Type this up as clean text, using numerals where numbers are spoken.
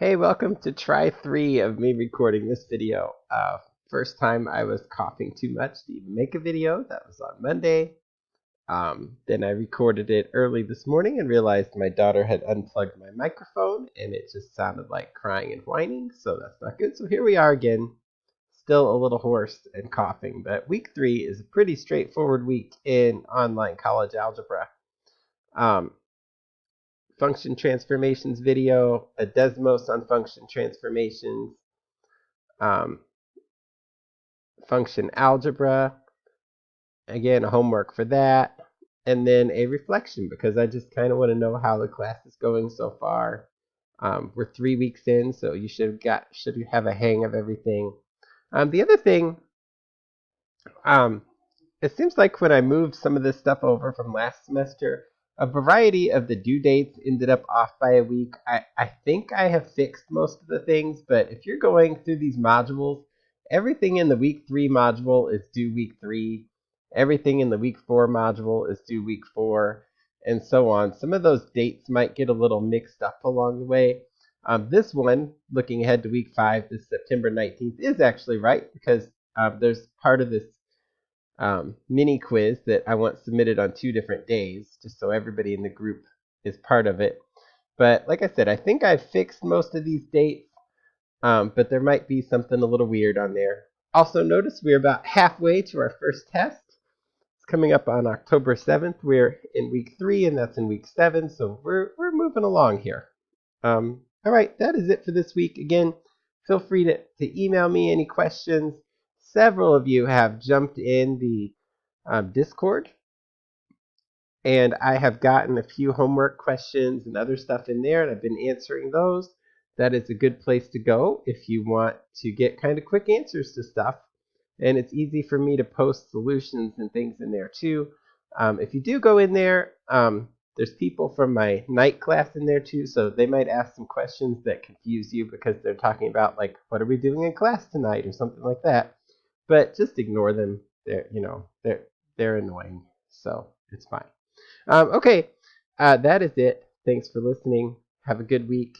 Hey, welcome to try 3 of me recording this video. First time I was coughing too much to even make a video. That was on Monday. Then I recorded it early this morning and realized my daughter had unplugged my microphone and it just sounded like crying and whining, so that's not good. So here we are again, still a little hoarse and coughing, but week 3 is a pretty straightforward week in online college algebra. Um, Function transformations video, a Desmos on function transformations, um, function algebra, again, a homework for that, and then a reflection because I just kind of want to know how the class is going so far. We're 3 weeks in, so you should have a hang of everything. The other thing, um, it seems like when I moved some of this stuff over from last semester, a variety of the due dates ended up off by a week. I think I have fixed most of the things, but if you're going through these modules, everything in the week 3 module is due week 3. Everything in the week 4 module is due week 4, and so on. Some of those dates might get a little mixed up along the way. This one, looking ahead to week 5, this September 19th, is actually right because there's part of this mini quiz that I want submitted on 2 different days, just so everybody in the group is part of it. But like I said, I think I've fixed most of these dates, but there might be something a little weird on there. Also, notice we're about halfway to our first test. It's coming up on October 7th. We're in week 3, and that's in week 7, so we're moving along here. All right, that is it for this week. Again, feel free to email me any questions. Several of you have jumped in the Discord, and I have gotten a few homework questions and other stuff in there, and I've been answering those. That is a good place to go if you want to get kind of quick answers to stuff. And it's easy for me to post solutions and things in there too. If you do go in there, there's people from my night class in there too, so they might ask some questions that confuse you because they're talking about like, what are we doing in class tonight or something like that. But just ignore them. They're annoying, so it's fine. Okay, that is it. Thanks for listening. Have a good week.